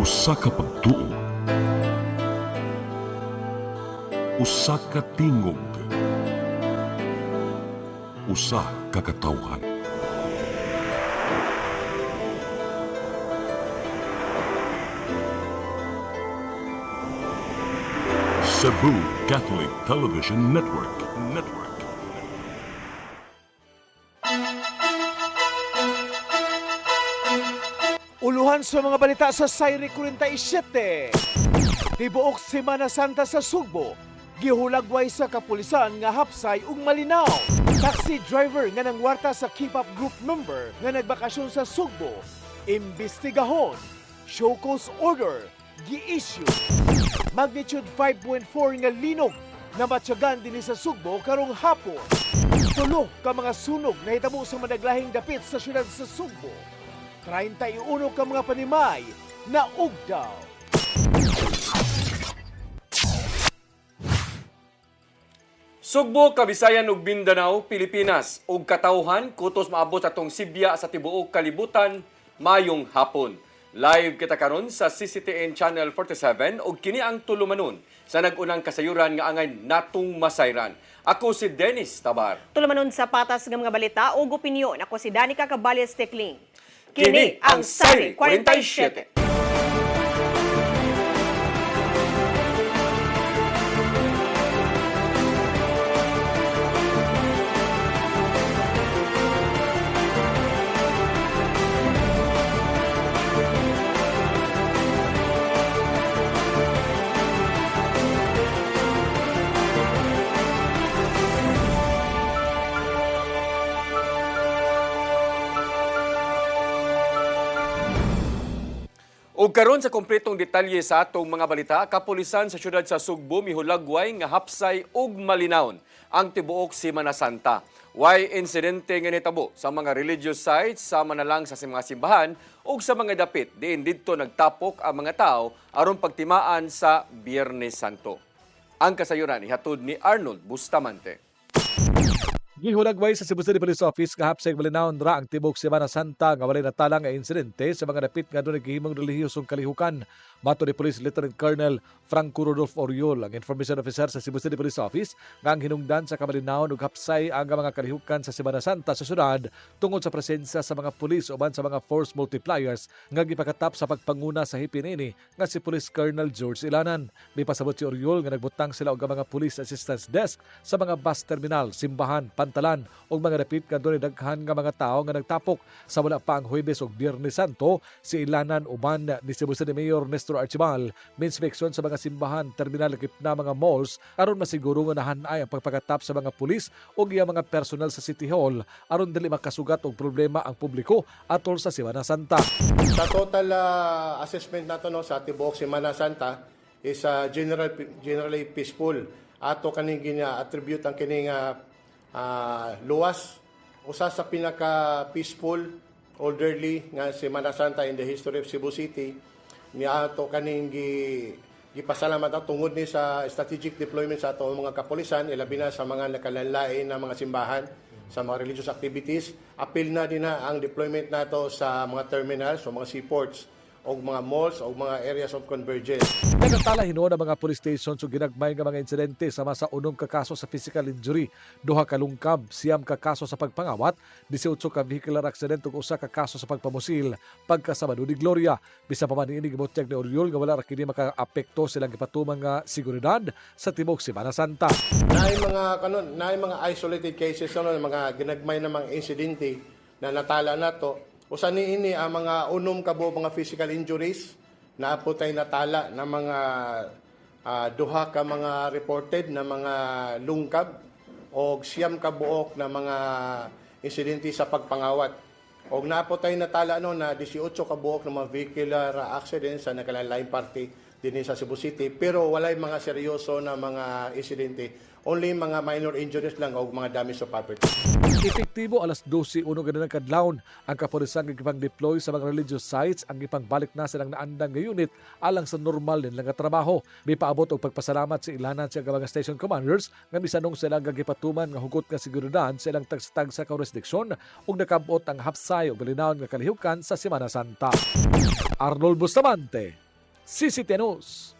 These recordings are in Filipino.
Usa ka pagtuo, usa ka tingog, usa ka katawhan. Cebu Catholic Television Network. Uluhan sa mga balita sa Sayri 47. Tibuok Semana Santa sa Sugbo. Gihulagway sa kapulisan nga hapsay ug malinaw. Taxi driver nga nangwarta sa K-pop group member nga nagbakasyon sa Sugbo. Imbestigahon. Show cause order. Gi-issue. Magnitude 5.4 nga linog na matyagan din sa Sugbo karong hapon. Tulo ka mga sunog na hitabo sa madaglahing dapit sa syudad sa Sugbo. 31 ka mga panimay na ugdaw. Sugbo, Kabisayan ug Mindanao, Pilipinas ug katawhan kutos maabot atong Sibya sa tibuok kalibutan mayong hapon. Live kita karon sa CCTN Channel 47 ug kini ang tulumanon sa nag-unang kasayuran nga angay natong masayran. Ako si Dennis Tabar. Tulumanon sa patas ng mga balita ug opinyon. Ako si Danica Cabales Tecling. Kini ang Sayri 47. Ug karon sa kompletong detalye sa atong mga balita, kapulisan sa syudad sa Sugbo mihulagway nga hapsay ug malinawon ang tibuok Semana Santa. Way insidente nga nitabo sa mga religious sites sama na lang sa mga simbahan ug sa mga dapit diin didto nagtapok ang mga tao aron pagtimaan sa Biyernes Santo. Ang kasayuran ihatod ni Arnold Bustamante. Gihulagway sa Cebu City Police Office nga hapsay malinawon ra ang tibok Semana Santa nga walay natala nga insidente sa mga dapit nga doon naghihimong relihiyosong kalihukan. Mato ni Police Lieutenant Colonel Franco Rodolfo Oriol, ang Information Officer sa Cebu City Police Office, nga ang hinungdan sa kamalinawon ug hapsay ang mga kalihukan sa Semana Santa sa syudad tungod sa presensya sa mga pulis uban sa mga force multipliers nga gipakatap sa pagpanguna sa hipinini nga si Police Colonel George Ilanan. May pasabot si Oriol nga nagbutang sila og mga police assistance desk sa mga bus terminal, simbahan, pantalan ug mga dapit nga doon daghan nga mga tao nga nagtapok sa wala pa ang Huwebes ug Biyernes Santo. Si Ilanan uban ni Cebu City Mayor Nestor Archibal minspeksyon sa mga simbahan, terminal ug na mga malls aron masiguro nga nahanay ang pagpakatap sa mga pulis ug iya mga personal sa City Hall aron dili makasugat og problema ang publiko atol sa Semana Santa. Sa total assessment nato no sa tibuok Semana Santa is generally peaceful. Ato kaning gina-attribute ang kining luwas usa sa pinaka peaceful orderly nga Semana Santa in the history of Cebu City. Niya ato kaning gipasalamat ang tungod ni sa strategic deployment sa ato mga kapulisan, ilabi na sa mga nakalanlain na mga simbahan, sa mga religious activities. Apil na din na ang deployment nato sa mga terminals o mga seaports o mga malls o mga areas of convergence. Nagatala hinuon ang mga police stations ug ginagmay nga mga insidente sama sa 9 ka kaso sa physical injury, 2 ka lungkab, 9 ka kaso sa pagpangawat, 18 ka vehicular accident ug 1 ka kaso sa pagpamusil pagka Sabado ni Gloria. Bisa pa man ini gibutyag ni Oriol nga wala ra kini makaapekto silang gipatuman nga seguridad sa tibuok Semana Santa. Naay mga isolated cases mga ginagmay na mga insidente na natala nato. Usa niini ang mga mga physical injuries na apotay natala na mga duha ka mga reported na mga lungkab o 9 ka buok na mga insidente sa pagpangawat. Og naapotay natala na 18 ka buok na mga vehicular accidents sa nakalanlain party din sa Cebu City, pero walay mga seryoso na mga insidente. Only mga minor injuries lang o mga damage to property. Epektibo alas 12:01 ganang kadlawon ang kapulisan nga gipang-deploy sa mga religious sites ang gipangbalik na silang naandang nga unit alang sa normal din lang nga trabaho. May paabot og pagpasalamat sa ilanan sa mga station commanders nga bisanong sila nga gipatuman nga hugot nga seguridad sa ilang tagstag sa jurisdiksyon ug nakabot ang hapsay ug malinawon nga kalihukan sa Semana Santa. Arnold Bustamante, CCTV News.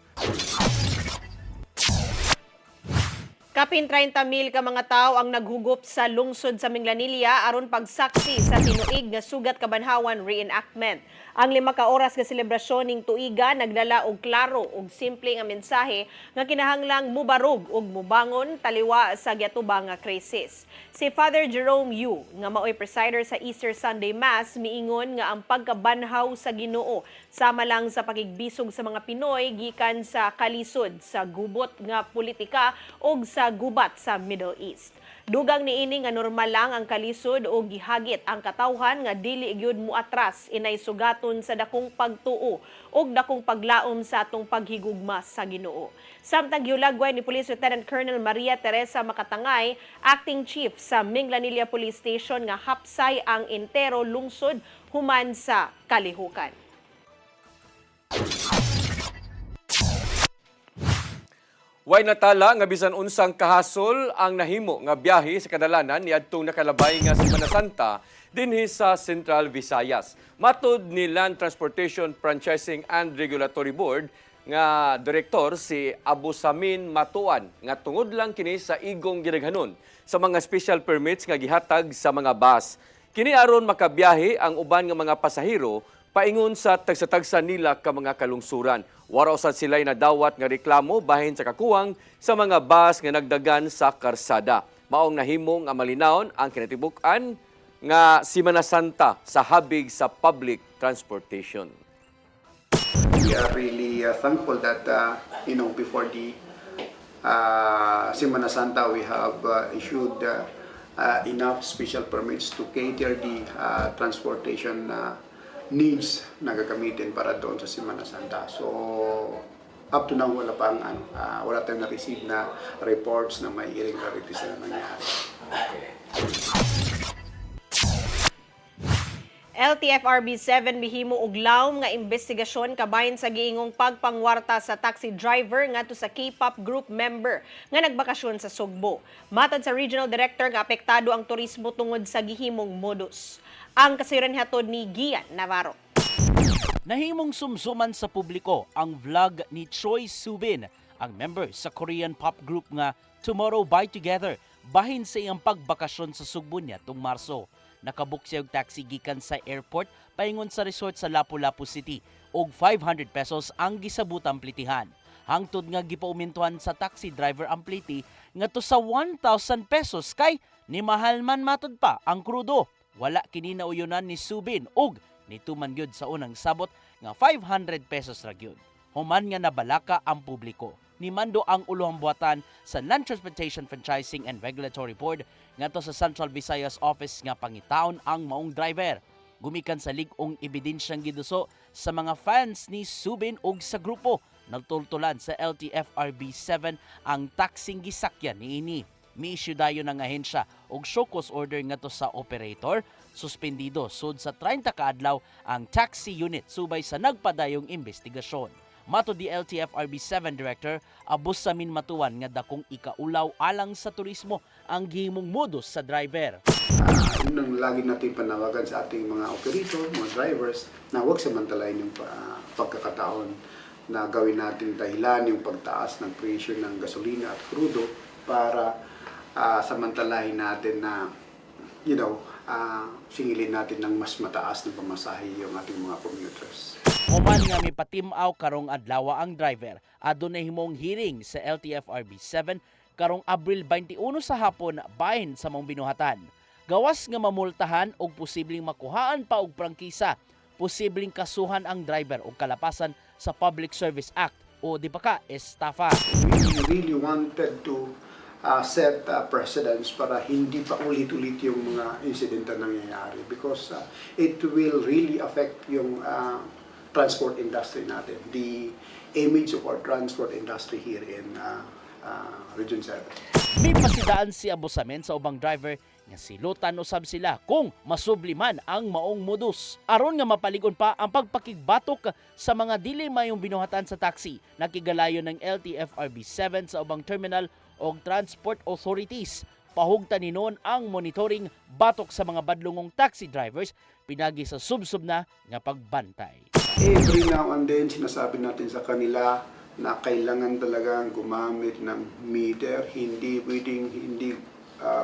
Kapin 30,000 ka mga tao ang naghugop sa lungsod sa Minglanilla aron pagsaksi sa tinuig nga sugat kabanhawan reenactment. Ang 5 ka oras nga selebrasyon ning tuiga nagdala og klaro ug simple nga mensahe nga kinahanglang mubarog ug mubangon taliwa sa giatubang nga krisis. Si Father Jerome Yu nga maoy presider sa Easter Sunday Mass miingon nga ang pagkabanhaw sa Ginoo sama lang sa pakigbisog sa mga Pinoy gikan sa kalisod sa gubot nga politika ug sa gubat sa Middle East. Dugang niini nga normal lang ang kalisod o gihagit ang katawhan nga dili gyud muatras inay sugaton sa dakong pagtuo ug dakong paglaom sa atong paghigugma sa Ginoo. Samtang giulagway ni Police Lieutenant Colonel Maria Teresa Makatangay, acting chief sa Minglanilla Police Station nga hapsay ang entero lungsod human sa kalihukan. Way natala nga bisan unsang kahasol ang nahimo nga biyahe sa kadalanan niadtong nakalabay nga Semana Santa dinhi sa Central Visayas. Matud ni Land Transportation Franchising and Regulatory Board nga direktor si Abu Samin Matuan nga tungod lang kini sa igong ginaghanon sa mga special permits nga gihatag sa mga bus. Kini aron makabiyahe ang uban nga mga pasahero paingon sa tagsa-tagsa nila ka mga kalungsuran. Wara usad sila'y nadawat nga reklamo bahin sa kakuwang sa mga bus nga nagdagan sa karsada. Maong nahimo nga malinawon ang kinatibuk-an nga Semana Santa sa habig sa public transportation. We are really thankful that before the Semana Santa we have issued enough special permits to cater the transportation needs na gagamitin para doon sa Semana Santa. So up to now wala tayong na-receive na reports na may irregularities na nangyari. LTFRB 7 bihimo og lawom nga investigasyon kabahin sa giingong pagpangwarta sa taxi driver ngadto sa K-pop group member nga nagbakasyon sa Sugbo. Matod sa regional director nga apektado ang turismo tungod sa gihimong modus. Ang kasiran hatod ni Gian Navarro. Nahimong sumsuman sa publiko ang vlog ni Choi Subin, ang member sa Korean pop group nga Tomorrow by Together, bahin sa iyang pagbakasyon sa Sugbo niya tung Marso. Nakabook siya og taxi gikan sa airport paingon sa resort sa Lapu-Lapu City og 500 pesos ang gisabutang plitihan. Hangtod nga gipaumintuhan sa taxi driver ang pliti ngadto sa 1,000 pesos kay ni mahal man matud pa ang krudo. Wala kini nauyonan ni Subin og nituman gyud sa unang sabot nga 500 pesos ra gyud. Human nga nabalaka ang publiko. Nimando ang ulohang buhatan sa Land Transportation Franchising and Regulatory Board ngadto sa Central Visayas Office nga pangitaon ang maong driver. Gumikan sa lig-ong ebidensyang giduso sa mga fans ni Subin og sa grupo. Nagtultulan sa LTFRB 7 ang taxing gisakyan niini. Mi-issue dayon ng ahensya og show cause order ngadto sa operator, suspendido sud sa 30 ka adlaw ang taxi unit subay sa nagpadayong investigasyon. Mato di LTFRB 7 Director Abu Samin Matuan nga dakong ikaulaw alang sa turismo ang gihimong modus sa driver. Yun ang lagi natin panawagan sa ating mga operator, mga drivers na huwag samantalain yung pagkakataon na gawin natin dahilan yung pagtaas ng presyo ng gasolina at krudo para samantalahin natin na singilin natin ng mas mataas na pamasahe yung ating mga commuters. Human nga mipatimaw karong adlaw ang driver, adunay himong hearing sa LTFRB 7 karong Abril 21 sa hapon bahin sa mong binuhatan. Gawas nga mamultahan og posibleng makuhaan pa og prangkisa, posibleng kasuhan ang driver og kalapasan sa Public Service Act o di ba ka estafa. We really wanted to set precedents para hindi pa ulit-ulit yung mga insidente na nangyayari because it will really affect yung transport industry natin, the image of our transport industry here in Region 7. May pasidaan si Abu Samin sa ubang driver nga silutan usab sila kung masubliman ang maong modus. Aron nga mapaligon pa ang pagpakigbatok sa mga dili mayong binuhatan sa taxi, nakigalayon ng LTFRB 7 sa ubang terminal o transport authorities. Pahugtan ni noon ang monitoring batok sa mga badlungong taxi drivers pinagi sa subsub na nga pagbantay. Every now and then, sinasabi natin sa kanila na kailangan talagang gumamit ng meter, hindi pwedeng hindi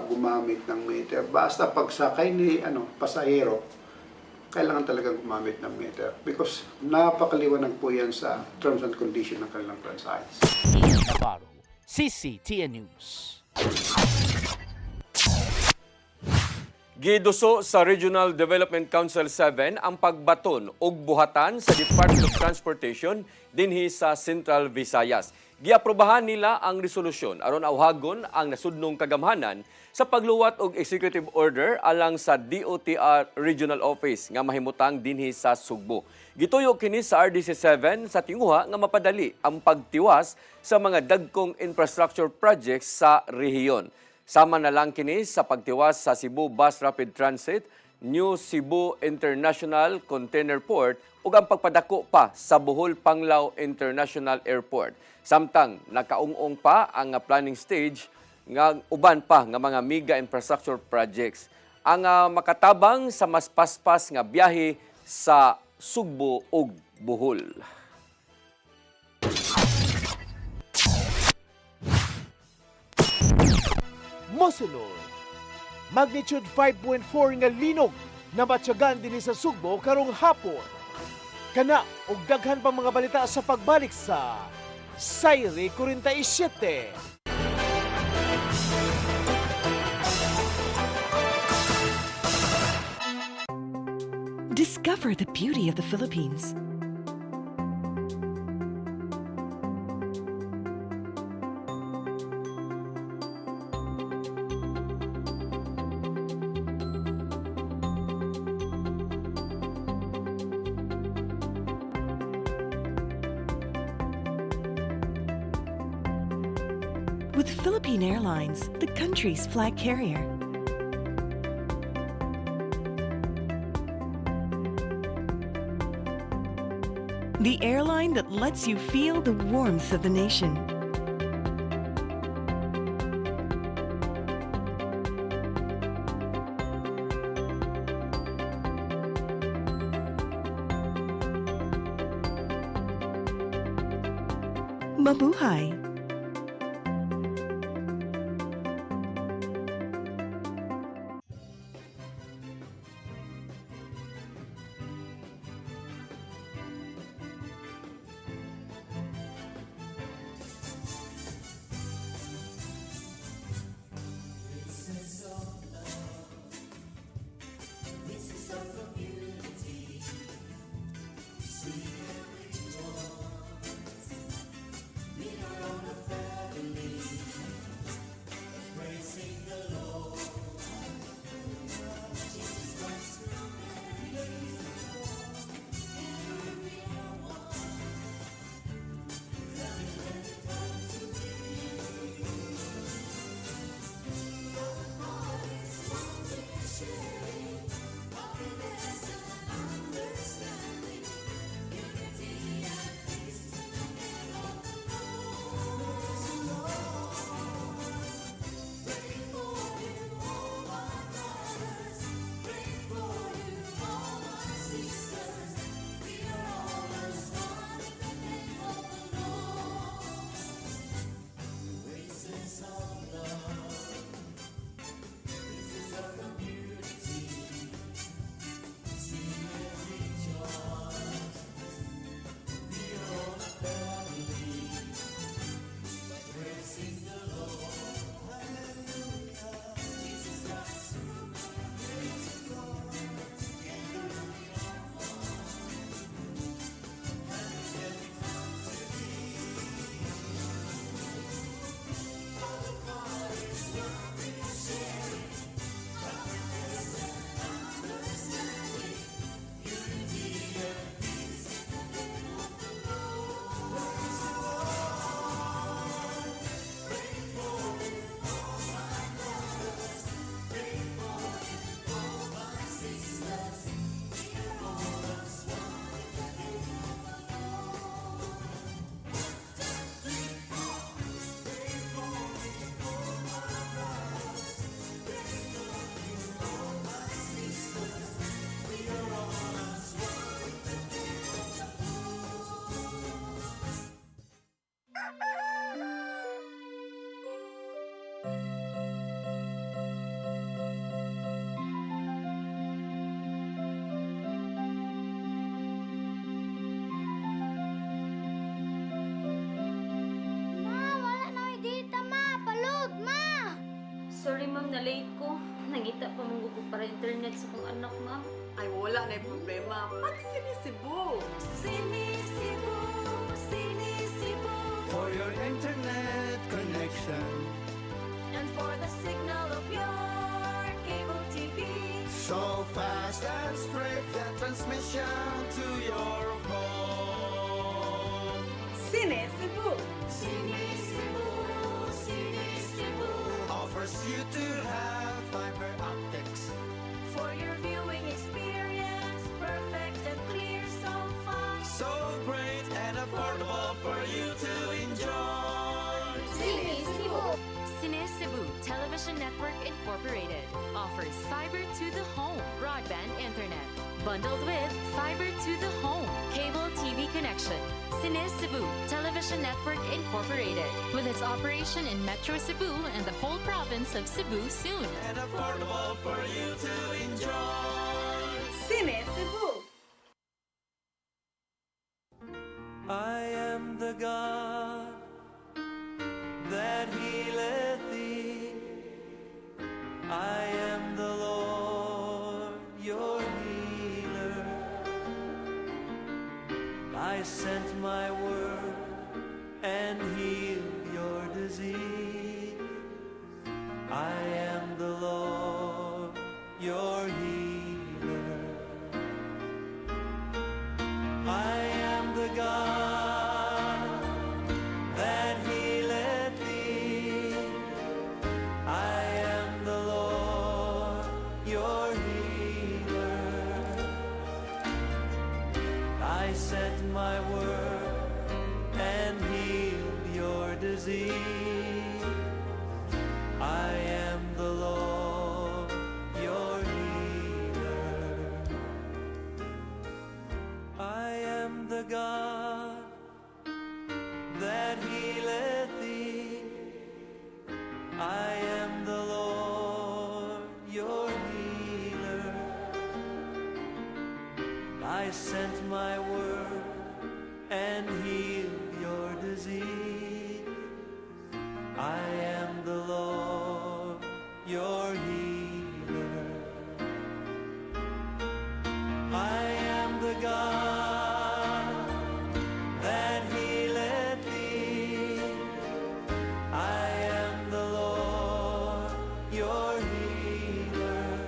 gumamit ng meter. Basta pagsakay ni pasahero, kailangan talagang gumamit ng meter because napakaliwanag po yan sa terms and condition ng kanilang franchise. Ian Navarro, CCTN News. Giduso sa Regional Development Council 7 ang pagbaton ug buhatan sa Department of Transportation dinhi sa Central Visayas. Giaprobahan nila ang resolusyon aron awhagon ang nasudnong kagamhanan sa pagluwat og executive order alang sa DOTR Regional Office nga mahimutang dinhi sa Sugbo. Gituyo kini sa RDC 7 sa tinguha nga mapadali ang pagtiwas sa mga dagkong infrastructure projects sa rehiyon. Sama na lang kini sa pagtiwas sa Cebu Bus Rapid Transit, New Cebu International Container Port ug ang pagpadako pa sa Bohol Panglao International Airport. Samtang nakaung-ong pa ang planning stage nga uban pa nga mga mega infrastructure projects. Ang makatabang sa mas paspas nga biyahe sa Sugbo ug Bohol. Mosunod, magnitude 5.4 nga linog na matyagan din sa Sugbo karong hapon. Kana og daghan pang mga balita sa pagbalik sa Sayri 47. Discover the beauty of the Philippines. With Philippine Airlines, the country's flag carrier. The airline that lets you feel the warmth of the nation. Mabuhay! Ma, wala na may data, ma. Palud, ma. Sorry ma'am, na late ko. Nangita pa mong gusto para internet sa kong anak ma'am. Ay, wala na yung problema. Pag sinisibo. Sinisibo, sinisibo. For your internet connection. And for the signal of your cable TV. So fast and straight, the transmission to your home. Sinisibo. Sinisibo, sinisibo. Offers you to have fiber optics. For your viewing experience, perfect and clear so fast. So great and affordable for you to enjoy. Sinisibo. Cine Cebu Television Network Incorporated offers fiber to the home broadband internet bundled with fiber to the home cable TV connection. Cine Cebu Television Network Incorporated with its operation in Metro Cebu and the whole province of Cebu soon. And affordable for you to enjoy. Sinisibo. I am the God that healeth thee. I am the Lord, your healer. I sent my word and healed your disease. I am the Lord, your healer. I am the God that healeth thee. I am the Lord, your healer. I sent my word and healed your disease. I am the Lord, your healer. I am the God that healeth thee. I am the Lord, your healer. I sent my word and healed your disease. I am the Lord, your healer. I am the God that healeth thee. I am the Lord, your healer.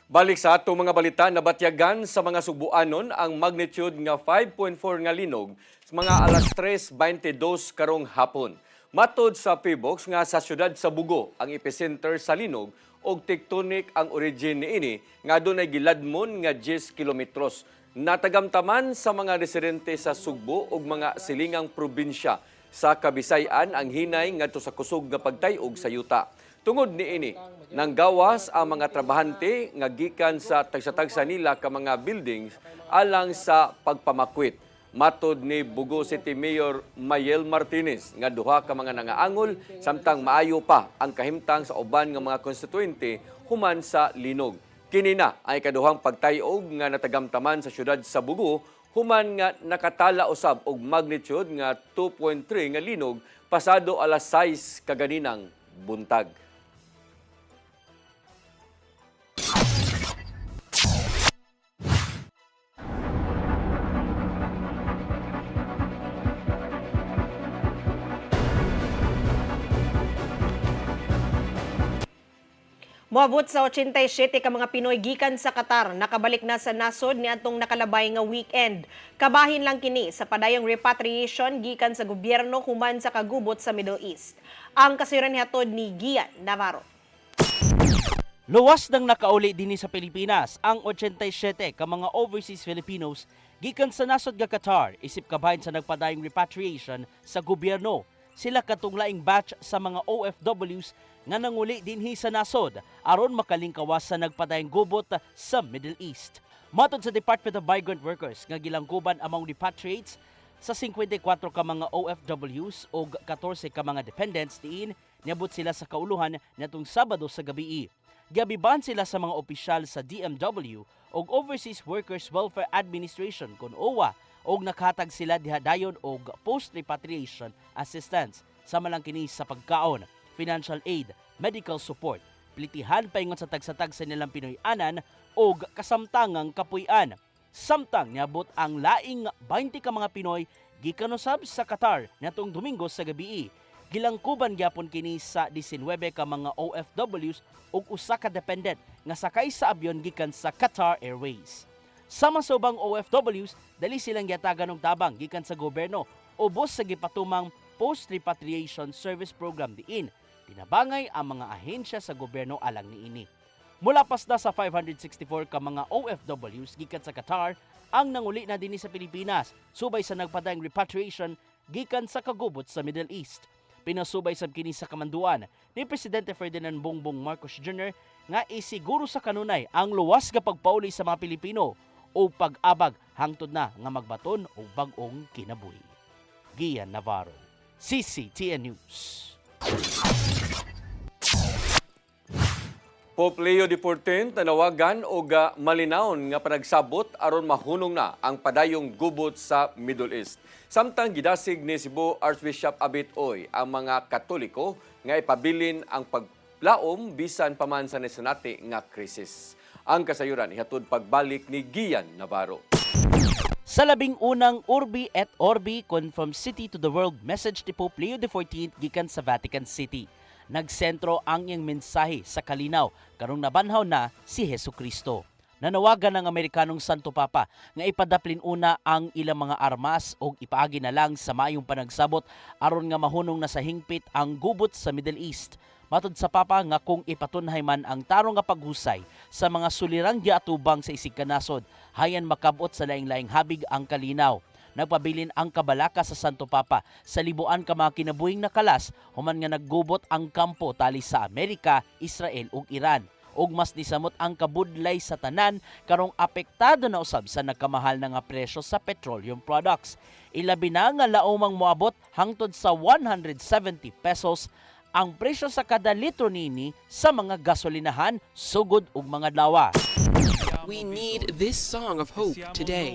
Balik sa atong mga balita, nabatyagan sa mga Subuanon ang magnitude nga 5.4 nga linog sa mga alas 3:22 karong hapon. Matod sa PBOX nga sa syudad sa Bugo ang epicenter sa linog og tectonic ang origin niini nga adunay giladmon nga 10 kilometros. Natagamtaman sa mga residente sa Sugbo ug mga silingang probinsya sa Kabisayan ang hinay ngadto sa kusog nga pagtayog sa yuta. Tungod niini, nanggawas ang mga trabahante nga gikan sa tagsa-tagsa nila ka mga buildings alang sa pagpamakwit. Matod ni Bugo City Mayor Mayel Martinez nga duha ka mga nangaangol samtang maayo pa ang kahimtang sa uban nga mga konstituente human sa linog. Kinina ay kaduhang pagtayog nga natagamtaman sa syudad sa Bugo human nga nakatala usab og magnitude nga 2.3 nga linog pasado alas 6 kaganinang buntag. Moabot sa 87 ka mga Pinoy gikan sa Qatar nakabalik na sa nasod niadtong nakalabay nga weekend. Kabahin lang kini sa padayong repatriation gikan sa gobyerno human sa kagubot sa Middle East. Ang kasiran hatod ni Gian Navarro. Luwas nang nakauli dinhi sa Pilipinas ang 87 ka mga overseas Filipinos gikan sa nasod nga Qatar isip kabahin sa nagpadayong repatriation sa gobyerno. Sila katong laing batch sa mga OFWs nga nanguli dinhi sa nasod aron makalingkawas sa nagpadayong gubot sa Middle East. Matod sa Department of Migrant Workers nga gilangkuban among repatriates sa 54 ka mga OFWs o 14 ka mga dependents diin niabot sila sa kauluhan natong Sabado sa gabi. Giabiban sila sa mga opisyal sa DMW o Overseas Workers Welfare Administration kon OWA og nakahatag sila dihadayon og post-repatriation assistance sama lang kini sa pagkaon, financial aid, medical support, plitihan paingon sa tagsatag sa nilang Pinoy-anan og kasamtangang kapuy-an. Samtang niabot ang laing 20 ka mga Pinoy gikan usab sa Qatar natong Domingo sa gabi. Gilangkuban gyapon kini sa 19 ka mga OFWs ug usa ka dependent nga sakay sa abyon gikan sa Qatar Airways. Sama sa ubang OFWs, dali silang giatagan og tabang gikan sa gobyerno ubos sa gipatumang post-repatriation service program diin. Tinabangay ang mga ahensya sa gobyerno alang niini. Mula pas na sa 564 ka mga OFWs gikan sa Qatar ang nanguli na dinhi sa Pilipinas subay sa nagpadayong repatriation gikan sa kagubot sa Middle East. Pinasubay sab kini sa kamanduan ni Presidente Ferdinand Bongbong Marcos Jr. nga isiguro sa kanunay ang luwas nga pagpauli sa mga Pilipino o pag-abag hangtod na nga magbaton og bag-ong kinabuhi. Gian Navarro, CCTN News. Pope Leo XIV tanawagan og malinawon nga panagsabot aron mahunong na ang padayong gubot sa Middle East. Samtang gidasig ni Cebu Archbishop Abit Oy ang mga Katoliko nga ipabilin ang paglaom bisan paman sa nasunati nga krisis. Ang kasayuran ihatod pagbalik ni Gian Navarro. Sa labing unang Urbi et Orbi From City to the World message ni Pope Leo XIV gikan sa Vatican City. Nagsentro ang iyang mensahe sa kalinaw karong nabanhaw na si Hesukristo. Nanawagan ng Amerikanong Santo Papa nga ipadaplin una ang ilang mga armas o ipaagi na lang sa maayong panagsabot aron nga mahunong na sa hingpit ang gubot sa Middle East. Matod sa Papa nga kung ipatunhay man ang tarong nga paghusay sa mga sulirang giatubang sa isig kanasod, hayan makabot sa laing-laing habig ang kalinaw. Nagpabilin ang kabalaka sa Santo Papa sa libuan ka mga kinabuhing nakalas human nga naggubot ang kampo tali sa Amerika, Israel ug Iran. Ug mas nisamot ang kabudlay sa tanan karong apektado na usab sa nagkamahal na nga presyo sa petroleum products. Ilabi na nga laumang moabot hangtod sa 170 pesos ang presyo sa kada litro nini sa mga gasolinahan, sugod ug mga lawa. We need this song of hope today.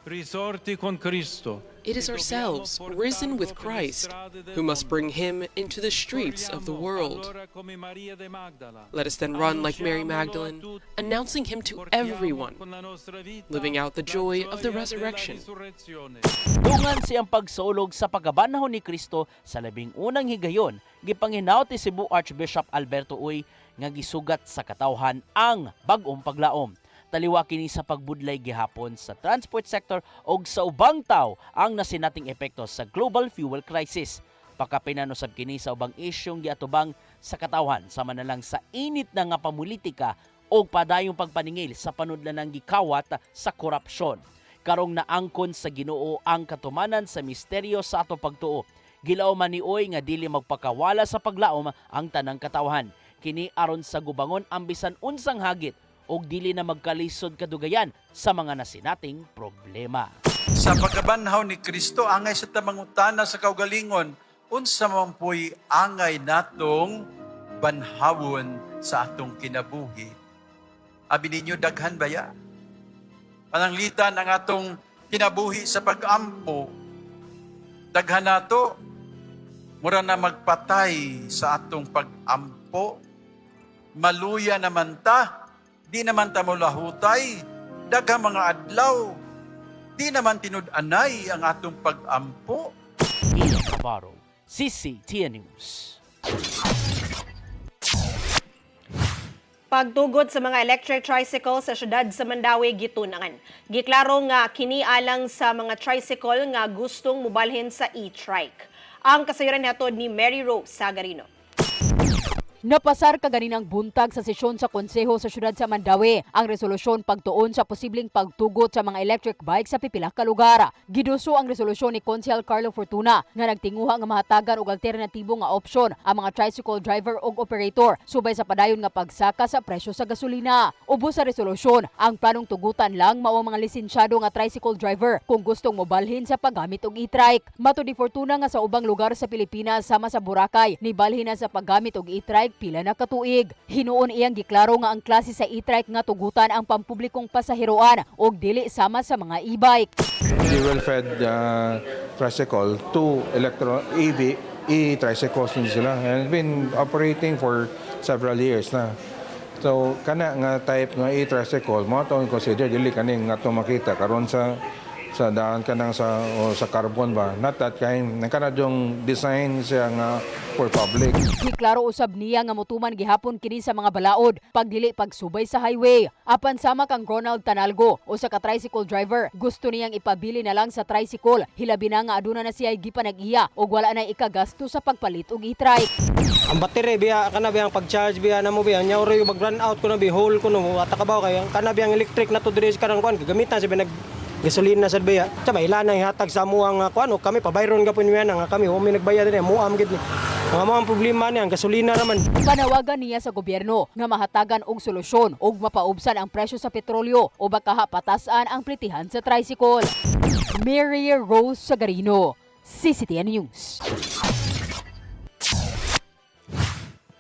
It is ourselves, risen with Christ, who must bring him into the streets of the world. Let us then run like Mary Magdalene, announcing him to everyone, living out the joy of the resurrection. Dungan siyang pagsulog sa pagabanahon ni Kristo sa labing unang higayon, gipanginaw ti Cebu Archbishop Alberto Uy nga gisugat sa katawhan ang bag-ong paglaom. Taliwa kini sa pagbudlay gihapon sa transport sector og sa ubang taw ang nasinating epekto sa global fuel crisis. Pagkapinanusab kini sa ubang isyong giatubang sa katawhan sama na lang sa init na nga pamulitika o padayong pagpaningil sa panudlan ng gikawat sa korupsyon. Karong naangkon sa Ginoo ang katumanan sa misteryo sa ato pagtuo. Gilaw man ni Oy nga dili magpakawala sa paglaom ang tanang katawhan. Kini aron sa gubangon ang bisan unsang hagit og dili na magkalisod kadugayan sa mga nasinating problema. Sa pagkabanhaw ni Kristo, angay sa tamangutana sa kaugalingon, unsa man po'y angay natong banhawon sa atong kinabuhi. Abi ninyo daghan baya? Pananglitan ang atong kinabuhi sa pag-ampo. Daghan nato, mura na magpatay sa atong pag-ampo. Maluya naman ta, di naman ta mulahutay, daghang mga adlaw, di naman tinud-anay ang atong pag-ampo. Gian Navarro, CCTN News. Pagtugod sa mga electric tricycle sa syudad sa Mandawi gitunangan. Giklaro nga kini alang sa mga tricycle nga gustong mobalhin sa e-trike. Ang kasayuran hatod ni Mary Rose Sagarino. Napasar kaganinang buntag sa sesyon sa konseho sa syudad sa Mandawi ang resolusyon pagtuon sa posibleng pagtugot sa mga electric bike sa pipila ka lugar. Giduso ang resolusyon ni Konsehal Carlo Fortuna nga nagtinguha nga mahatagan og alternatibo nga opsyon ang mga tricycle driver ug operator subay sa padayon nga pagsaka sa presyo sa gasolina. Ubos sa resolusyon, ang planong tugutan lang mao ang mga lisensyado nga tricycle driver kung gustong mobalhin sa paggamit og e-trike. Matud ni Fortuna nga sa ubang lugar sa Pilipinas sama sa Boracay, nibalhin na sa paggamit og e-trike pila na katuig. Hinuon iyang giklaro nga ang klase sa e-trike nga tugutan ang pampublikong pasaheroan og dili sama sa mga e-bike. Fuel-fed tricycle to EV e-tricycles din sila and been operating for several years na. So kana nga type nga e-tricycle mo to consider dili kani nga to makita karon sa daan kanang sa carbon ba, not that kind kana yung design siya nga for public. Giklaro usab niya nga motuman gihapon kini sa mga balaod pagdili pagsubay sa highway. Apan sama kang Ronald Tanalgo usa ka tricycle driver, gusto niyang ipabili na lang sa tricycle hilabi na nga aduna na siya gipanag-iya ug wala na ikagasto sa pagpalit og e-trike. Ang battery biya kana biyang pag-charge biya namo biya nya oro mag-run out kuno bi hole kuno atakabaw kay kana biyang electric na to diri karang kuan gagamitan sa binag gasolina sa biya. Tsaba ila na ihatag sa amuang kuano kami pabayron gapon niya nga kami umi nagbayad ni muam gid ni. Mga problema niya ang gasolina naman. Panawagan niya sa gobyerno nga mahatagan og solusyon ug mapaubsan ang presyo sa petrolyo o baka patasan ang plitihan sa tricycle. Mary Rose Sagarino, CCTN News.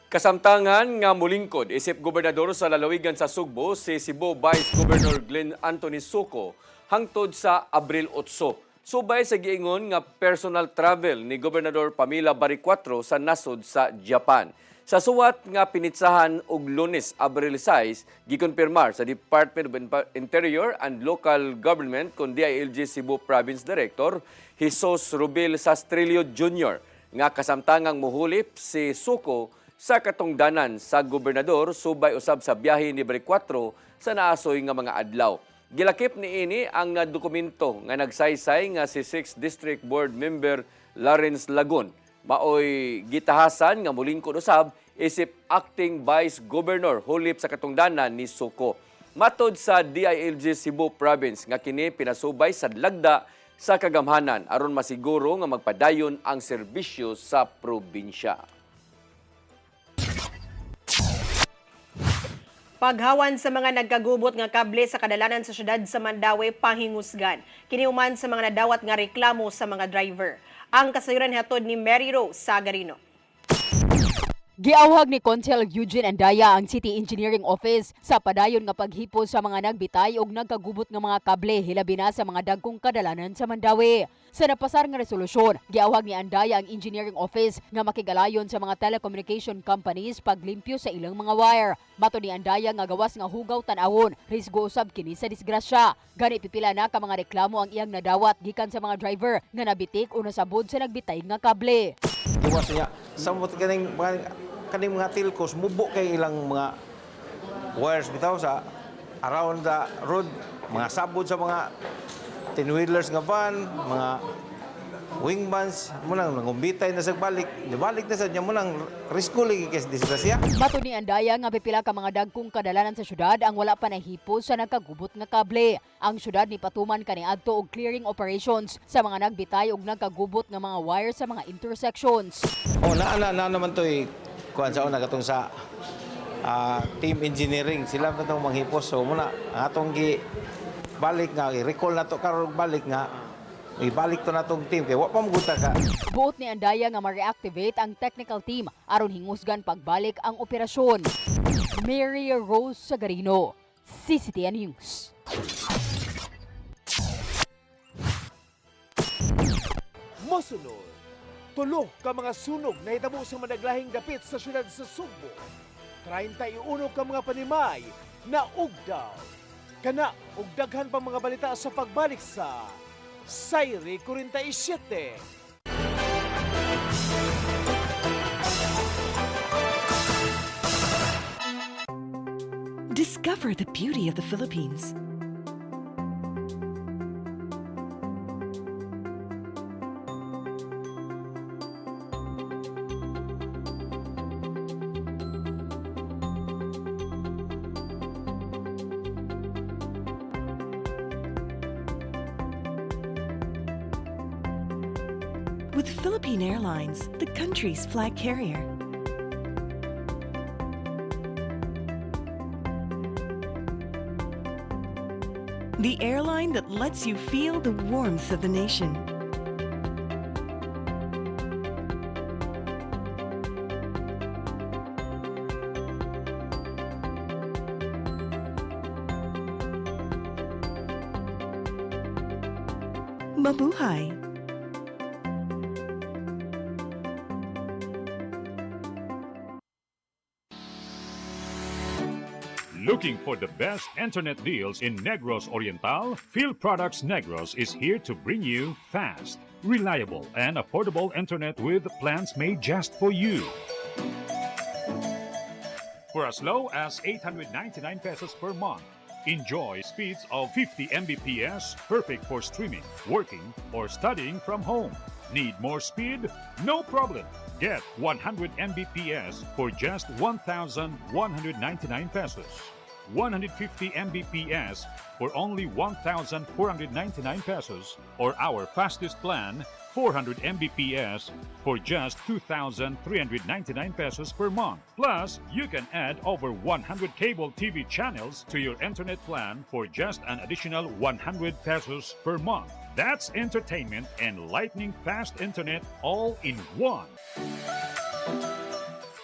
Kasamtangan nga mulingkod isip gobernador sa lalawigan sa Sugbo si Cebu Vice Governor Glenn Anthony Suco hangtod sa Abril 8. Subay sa giingon nga personal travel ni Gobernador Pamela Baricuatro sa nasod sa Japan. Sa suwat nga pinitsahan og Lunes, Abril 6, gikonfirmar sa Department of Interior and Local Government kun DILG Cebu Province Director Jesus Rubil Sastrillo Jr. nga kasamtangang muhulip si Suco sa katungdanan sa gobernador subay usab sa biyahe ni Baricuatro sa naasoy nga mga adlaw. Gilakip ni ini ang dokumento nga nagsaysay nga si 6th District Board Member Lawrence Lagun. Maoy gitahasan nga mulingkod usab isip acting Vice Governor hulip sa katungdanan ni Suco. Matod sa DILG Cebu Province nga kini pinasubay sa lagda sa kagamhanan aron masiguro nga magpadayon ang serbisyo sa probinsya. Paghawan sa mga nagkagubot nga kable sa kadalanan sa syudad sa Mandawi pahingusgan. Kiniuman sa mga nadawat nga reklamo sa mga driver. Ang kasayuran hatod ni Mary Rose Sagarino. Giawhag ni Konsehal Eugene Andaya ang City Engineering Office sa padayon nga paghipos sa mga nagbitay og nagkagubot nga mga kable hilabi na sa mga dagkong kadalanan sa Mandawi. Sa napasar nga resolusyon, giawhag ni Andaya ang Engineering Office nga makigalayon sa mga telecommunication companies paglimpyo sa ilang mga wire. Mato ni Andaya nga gawas nga hugaw tan-awon, risgo usab kini sa disgrasya. Gani pipila na ka mga reklamo ang iyang nadawat gikan sa mga driver nga nabitik o nasabod sa nagbitay nga kable. Iwas niya, samot kaning mga telcos, mubo kay ilang mga wires bitaw sa around the road, mga sabod sa mga 10-wheelers nga van, mga wing vans, munang nangumbitay na sa balik na sa niya munang risko lagi kay disgrasya. Mato ni Andaya nga pipila ka mga dagkong kadalanan sa syudad ang wala pa nahipos sa nagkagubot nga kable. Ang syudad ni patuman kaniadto og clearing operations sa mga nagbitay og nagkagubot nga mga wire sa mga intersections. Na naman to'y kuan sa una katong sa team engineering sila na itong manghipos. So muna ang atong balik nga i-recall na to karon balik nga ibalik to natong team kay wa pa maguta ka. Buot ni Andaya nga ma-reactivate ang technical team aron hingusgan pagbalik ang operasyon. Mary Rose Sagarino, CCTN News. Mosunod, tulo ka mga sunog na hitabo sa managlahing dapit sa syudad sa Sugbo. 31 ka mga panimay na ugdaw. Kana ug daghan pa mga balita sa pagbalik sa Sayri 47. Discover the beauty of the Philippines. with Philippine Airlines, the country's flag carrier. The airline that lets you feel the warmth of the nation. Mabuhay! Looking for the best internet deals in Negros Oriental? Field Products Negros is here to bring you fast, reliable, and affordable internet with plans made just for you. For as low as 899 pesos per month, enjoy speeds of 50 Mbps, perfect for streaming, working, or studying from home. Need more speed? No problem. Get 100 Mbps for just 1,199 pesos. 150 Mbps for only 1,499 pesos, or our fastest plan, 400 Mbps for just 2,399 pesos per month. Plus, you can add over 100 cable TV channels to your internet plan for just an additional 100 pesos per month. That's entertainment and lightning fast internet all in one.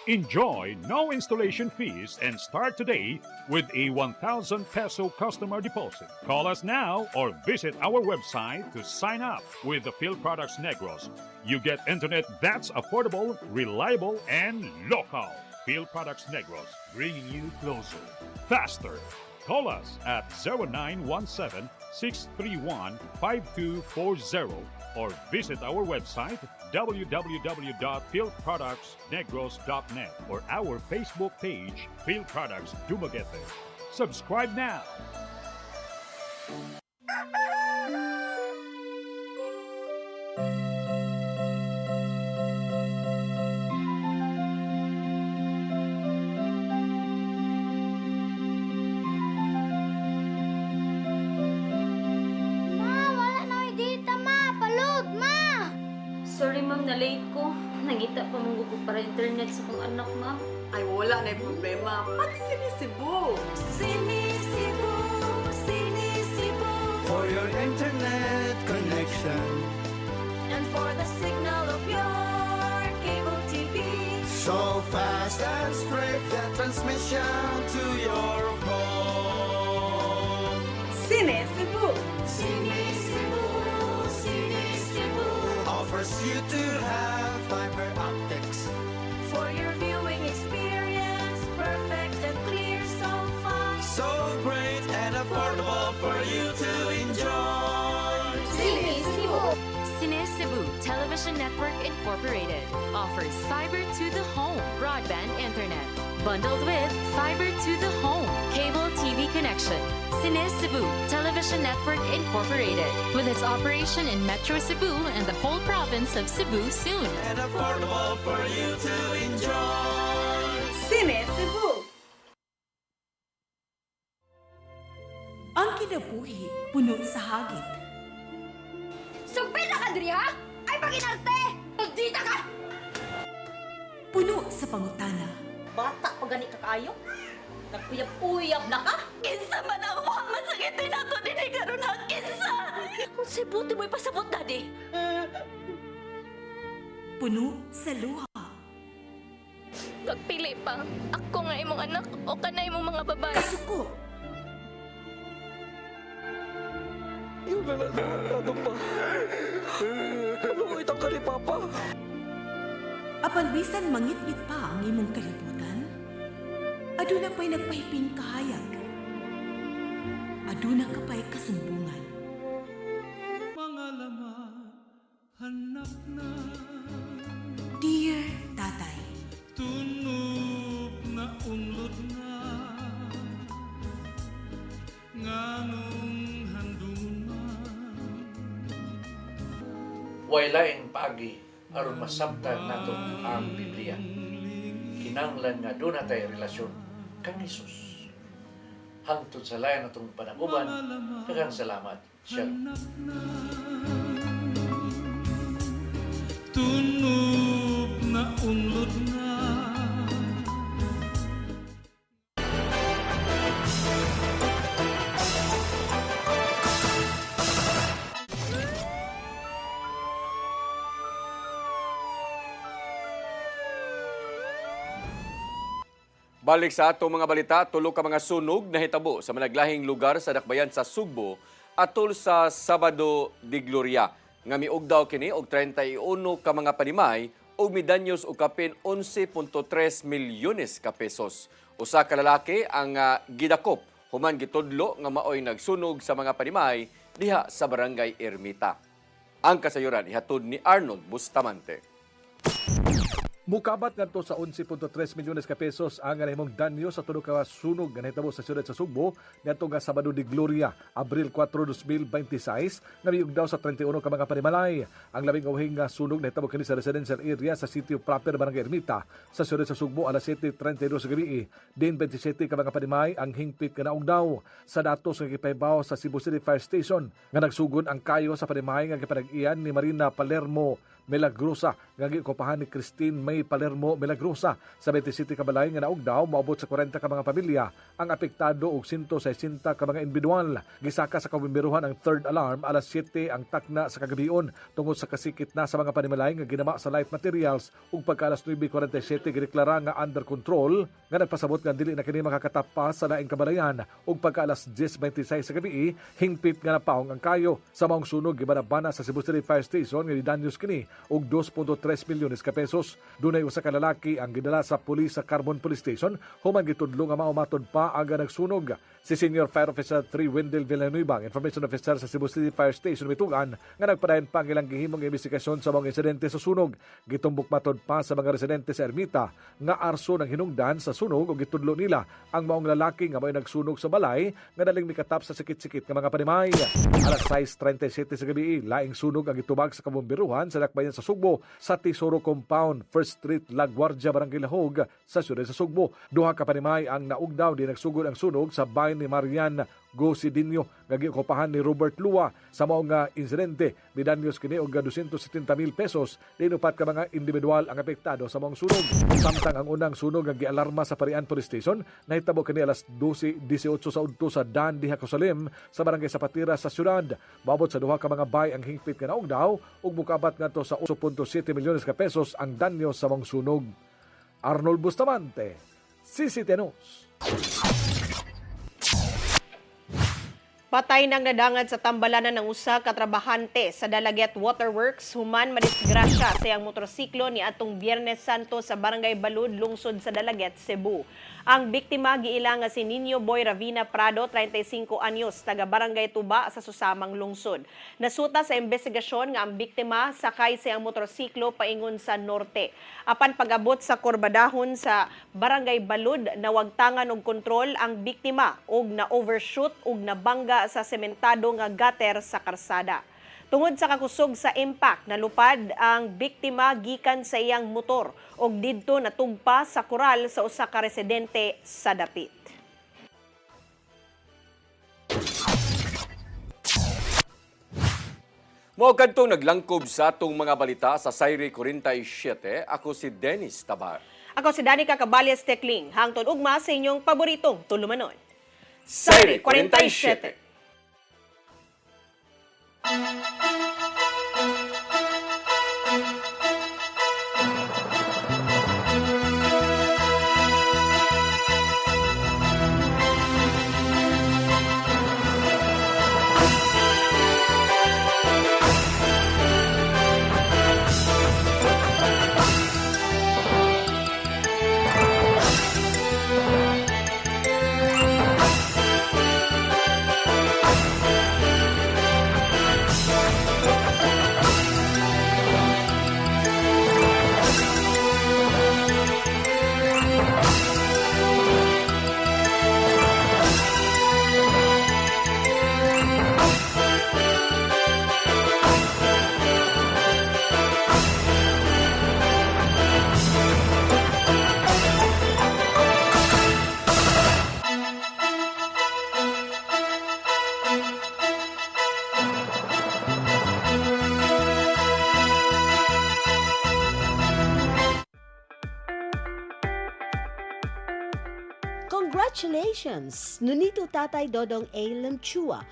Enjoy no installation fees and start today with a 1,000 peso customer deposit. Call us now or visit our website to sign up with the Field Products Negros. You get internet that's affordable, reliable, and local. Field Products Negros, bringing you closer, faster. Call us at 0917-631-5240 or visit our website www.fieldproductsnegros.net or our Facebook page, Field Products Dumaguete. Subscribe now. Sorry ma'am, na-late ko. Nangita pa mong ko para internet sa kong anak, ma'am. Ay, wala na problema. Pag sinisibo. Sinisibo, sinisibo. For your internet connection And for the signal of your cable TV. so fast and straight, the transmission to your home. Sinisibo. Sinisibo, sinisibo. Offers you to have fiber optics. For your viewing experience, perfect and clear so far. So great and affordable for you to enjoy. Sinisibo. Cine Cebu Television Network Incorporated offers fiber to the home broadband internet. Bundled with fiber to the home cable TV connection. Cine Cebu Television Network Incorporated, with its operation in Metro Cebu and the whole province of Cebu soon. And affordable for you to enjoy. Sinisibo. Ang kinabuhi puno sa hagit. Sumpila ka, Dri, ha? Ay, paginarte! Magdita ka! Puno sa pangutana. Bata pa gani ka kayo? Nagpuyab-uyab na ka? Kinsa man ang muhamad sa kitin nato dinikaroon ha, kinsa! Kung sibuti mo'y pasabot, Daddy. Puno sa luha. Pagpili pa, ako nga imong anak o kanay imong mga babae. Kasuko. Yung nananado pa. Ano itang ka ni Papa? Apan bisan mangit-ngit pa ang imong kalibutan, aduna pa'y nagpahiping kahayag. Aduna ka pa'y kasumbungan. Mga laman, hanap na. Dear Tatay, Tunog na unlod na. Nganong Waylaing pagi aron masabtan nato ang Biblia. Kinanglan nga doon natay relasyon kang Hesus. Hangtod sa layan natong panaguban, daghang salamat. Shalom. tunog na unlod na. Balik sa atong mga balita, tulo ka mga sunog na hitabo sa managlahing lugar sa dakbayan sa Sugbo atol sa Sabado de Gloria. Nga miugdaw kini og 31 ka mga panimay ug midanyos og kapin 11.3 milyones ka pesos. Usa ka lalaki ang gidakop human gitudlo nga maoy nagsunog sa mga panimay diha sa Barangay Ermita. Ang kasayuran ihatod ni Arnold Bustamante. Mukabat ngadto sa 11.3 milyones ka pesos ang nahimong danyo sa tulo ka sunog nga nahitabo sa siyudad sa Sugbo ngadto nga Sabado de Gloria, Abril 4, 2026, nga miugdaw sa 31 ka mga panimalay. Ang labing uwing nga sunog nahitabo kini sa residential area sa sitio proper Barangay Ermita sa siyudad sa Sugbo alas 7:32 sa gabi. Din 27 ka mga panimay ang hingpit nga naugdaw. Sa datos nga gipahibaw sa Cebu City Fire Station nga nagsugod ang kayo sa panimay nga gipanag-iyan ni Marina Palermo Milagrosa nga gikopahan ni Christine May Palermo Milagrosa. Sa 27 ka balay nga naugdaw, maabot sa 40 ka mga pamilya ang apektado og 160 ka mga individual. Gisaka sa kabumbiruhan ang third alarm alas 7 ang takna sa kagabion tungod sa kasikit na sa mga panimalay nga ginama sa light materials ug pagka alas 9:47 gideklara nga under control nga nagpasabot nga dili na kini makakatapas sa laing kabalayan ug pagka alas 10:26 sa gabi hingpit nga napaong ang kayo. Sa maong sunog gibanabana sa Cebu City Fire Station nga danyos kini og 2.3 milyones ka pesos. Dunay usa ka lalaki ang gidala sa pulis sa Carbon Police Station human gitudlo nga maumatod pa ang nagsunog. Si Senior Fire Officer 3 Wendell Villanueva, Information Officer sa Cebu City Fire Station Mitugan, nga nagpadayon pa ang ilang gihimong investigasyon sa mga insidente sa sunog. Gitumbok matod pa sa mga residente sa Ermita nga arso ng hinungdan sa sunog o gitudlo nila ang maong lalaki nga may nagsunog sa balay nga daling mikatap sa sikit-sikit nga mga panimay. Alas 6:37 sa gabi, laing sunog ang itubag sa kabumbiruhan sa dakbayan sa Sugbo sa Tesoro Compound, First Street, Laguardia, Barangay Lahog sa siyudad sa Sugbo. Duha ka panimay ang naugdaw di nagsugod ang sunog sa bahay ni Marian Gosidinho nga gikopahan ni Robert Lua. Sa maong nga insidente, midanyos kini og 270,000 pesos. Dinupat ka mga individual ang apektado sa maong sunog. Samtang ang unang sunog nga gialarma sa Parian Police Station, nahitabo kini alas 12:18 sa udto sa Dan diha Cosalim sa Barangay Sapatira sa syudad. Maabot sa duha ka mga bay ang hingpit nga naugdaw ug mukabat ngadto sa 1.7 milyones ka pesos ang danyo sa maong sunog. Arnold Bustamante, CCTV News. Patay nang nadangad sa tambalanan ng usa ka trabahante sa Dalaget Waterworks human madisgrasya sa iyang motorsiklo ni atong Biyernes Santo sa Barangay Balud, lungsod sa Dalaget, Cebu. Ang biktima giilang nga si Nino Boy Ravina Prado, 35 anyos, taga Barangay Tuba sa susamang lungsod. Nasuta sa investigasyon nga ang biktima sakay sa iyang motorsiklo paingon sa norte. Apan pag-abot sa Corbadahon sa Barangay Balud, nawagtangan og kontrol ang biktima og na-overshoot og nabangga sa sementado nga gutter sa karsada. Tungod sa kakusog sa impact, nalupad ang biktima gikan sa iyang motor ug didto natugpa sa koral sa usa ka residente sa dapit. Mao kadtong naglangkob sa atong mga balita sa Sayre 47. Ako si Dennis Tabar. Ako si Danica Cabales Tecling, hangtod ugma sa inyong paboritong tulumanon. Sayre 47. Congratulations! Nunito Tatay Dodong A. Lemchua,